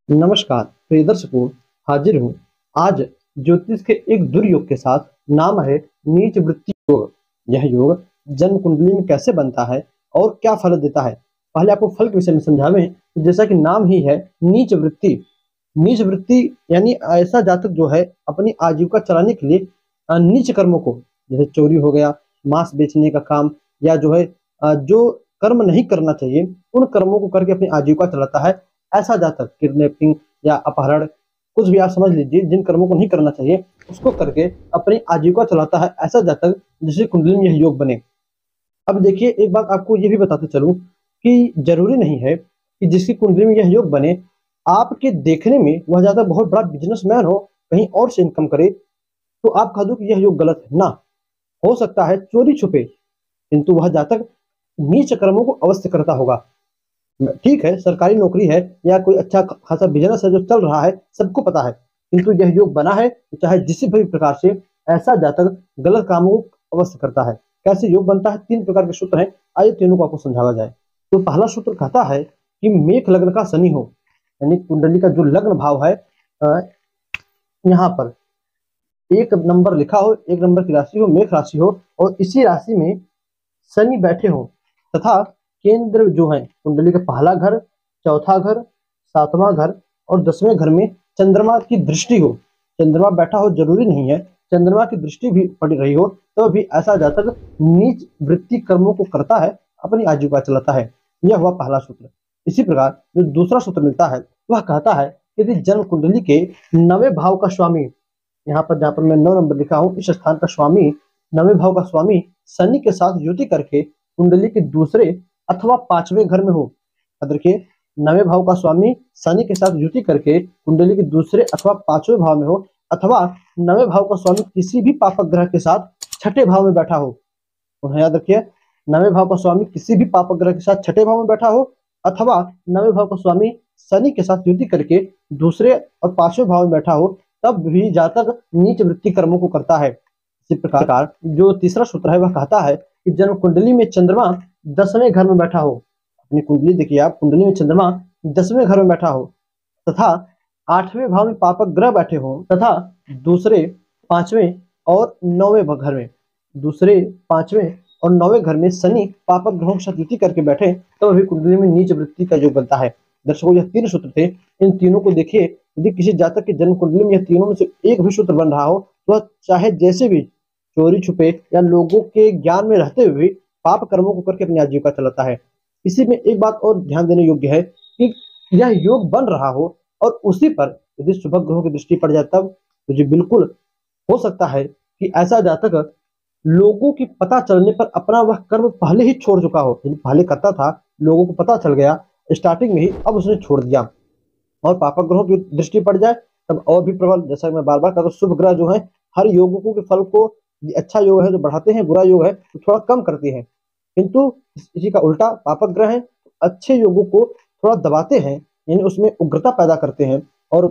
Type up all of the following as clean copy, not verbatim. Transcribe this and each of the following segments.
नमस्कार प्रिय दर्शकों, हाजिर हूँ आज ज्योतिष के एक दुर्योग के साथ। नाम है नीच वृत्ति योग। यह योग जन्म कुंडली में कैसे बनता है और क्या फल देता है, पहले आपको फल के विषय में समझावें। तो जैसा कि नाम ही है नीच वृत्ति। नीच वृत्ति यानी ऐसा जातक जो है अपनी आजीविका चलाने के लिए नीच कर्मों को, जैसे चोरी हो गया, मांस बेचने का काम, या जो है जो कर्म नहीं करना चाहिए उन कर्मों को करके अपनी आजीविका चलाता है। ऐसा जातक किडनैपिंग या अपहरण, कुछ भी आप समझ लीजिए, जिन कर्मों को नहीं करना चाहिए उसको करके अपनी आजीविका चलाता है, ऐसा जातक जिसकी कुंडली में यह योग बने। अब देखिए, एक बात आपको ये भी बताते चलूं कि जरूरी नहीं है कि जिसकी कुंडली में यह योग बने आपके देखने में वह जातक बहुत बड़ा बिजनेसमैन हो, कहीं और से इनकम करे, तो आप कह दो कि यह योग गलत है। ना, हो सकता है चोरी छुपे, किंतु वह जातक नीच कर्मों को अवश्य करता होगा। ठीक है, सरकारी नौकरी है या कोई अच्छा खासा बिजनेस है जो चल रहा है, सबको पता है, किंतु यह योग बना है तो चाहे जिस भी प्रकार से ऐसा जातक गलत कामों को अवश्य करता है। कैसे योग बनता है, 3 प्रकार के सूत्र हैं, आइए तीनों को आपको समझाया जाए। तो पहला सूत्र कहता है कि मेष लग्न का शनि हो, यानी कुंडली का जो लग्न भाव है, यहाँ पर 1 नंबर लिखा हो, 1 नंबर की राशि हो, मेष राशि हो, और इसी राशि में शनि बैठे हो, तथा केंद्र जो है कुंडली का पहला घर, चौथा घर, 7वां घर और 10वें घर में चंद्रमा की दृष्टि हो। चंद्रमा बैठा हो जरूरी नहीं है, चंद्रमा की दृष्टि भी पड़ रही हो तो भी ऐसा जातक नीच वृत्ति कर्मों को करता है, अपनी आजीविका चलाता है। यह हुआ पहला सूत्र। इसी प्रकार जो दूसरा सूत्र मिलता है वह कहता है यदि जन्म कुंडली के 9वें भाव का स्वामी, यहाँ पर जहाँ पर मैं 9 नंबर लिखा हूँ, इस स्थान का स्वामी, 9वें भाव का स्वामी शनि के साथ युति करके कुंडली के दूसरे अथवा 5वें घर में हो। देखिए, 9वें भाव का स्वामी शनि के साथ युति करके कुंडली के दूसरे अथवा 5वें भाव में हो, अथवा 9वें भाव का स्वामी किसी भी पापक ग्रह के साथ 6ठे भाव में बैठा हो। तो याद रखिए, 9वें भाव का स्वामी किसी भी पापक ग्रह के साथ 6ठे भाव में बैठा हो, अथवा 9वें भाव का स्वामी शनि के साथ युति करके दूसरे और 5वें भाव में बैठा हो, तब भी जातक नीच वृत्ति कर्मों को करता है। इसी प्रकार जो तीसरा सूत्र है वह कहता है कि जन्म कुंडली में चंद्रमा 10वें घर में बैठा हो। अपनी कुंडली देखिए आप, कुंडली में चंद्रमा 10वें घर में बैठा हो, तथा 8वें भाव में पापक ग्रह बैठे हो, तथा दूसरे 5वें और 9वें घर में, दूसरे 5वें और 9वें घर में शनि पापक ग्रहों के साथ युति करके बैठे, तो अभी कुंडली में नीच वृत्ति का योग बनता है। दर्शकों, यह 3 सूत्र थे। इन तीनों को देखिए, यदि किसी जातक की जन्म कुंडली में यह तीनों में से एक भी सूत्र बन रहा हो तो वह चाहे जैसे भी चोरी छुपे या लोगों के ज्ञान में रहते हुए पाप कर्मों को करके अपनी आजीविका चलाता है। इसी में एक बात और ध्यान देने योग्य है कि यह योग बन रहा हो और उसी पर यदि शुभ ग्रहों की दृष्टि पड़ जाए, तब तो जी बिल्कुल हो सकता है कि ऐसा जातक लोगों की पता चलने पर अपना वह कर्म पहले ही छोड़ चुका हो। पहले करता था, लोगों को पता चल गया स्टार्टिंग में ही, अब उसने छोड़ दिया, और पापक ग्रहों की दृष्टि पड़ जाए तब और भी प्रबल। जैसा मैं बार बार कहता हूँ, शुभ ग्रह जो है हर योगों के फल को, अच्छा योग है जो बढ़ाते हैं, बुरा योग है तो थोड़ा कम करते हैं, किंतु इसी का उल्टा पापक ग्रह है अच्छे योगों को थोड़ा दबाते हैं, यानी उसमें उग्रता पैदा करते हैं, और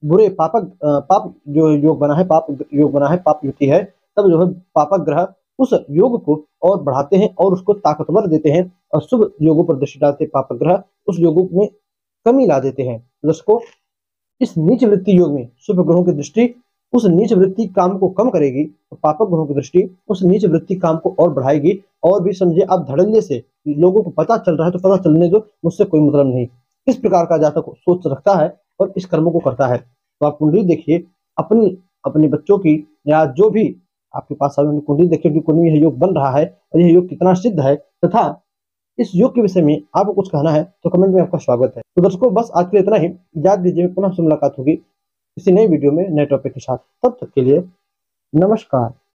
बुरे पाप जो योग बना है, पाप योग बना है, पाप युति है, तब जो है पापक ग्रह उस योग को और बढ़ाते हैं और उसको ताकतवर देते हैं, और शुभ योगों पर दृष्टि डालते पापक ग्रह उस योगों में कमी ला देते हैं। दोस्तों, इस नीच वृत्ति योग में शुभ ग्रहों की दृष्टि उस नीच वृत्ति काम को कम करेगी, तो पापक ग्रहों की दृष्टि उस नीच वृत्ति काम को और बढ़ाएगी। और भी समझिए आप, धड़ल्ले से लोगों को पता चल रहा है तो पता चलने दो, मुझसे कोई मतलब नहीं, इस प्रकार का जातक सोच रखता है और इस कर्मों को करता है। तो आप कुंडली देखिए, अपनी अपने बच्चों की, या जो भी आपके पास कुंडली देखिए कि कुंडली में यह योग बन रहा है और यह योग कितना सिद्ध है, तथा इस योग के विषय में आपको कुछ कहना है तो कमेंट में आपका स्वागत है। तो दर्शकों, बस आज के लिए इतना ही। याद दीजिए, पुनः से मुलाकात होगी किसी नई वीडियो में नए टॉपिक के साथ। तब तक के लिए नमस्कार।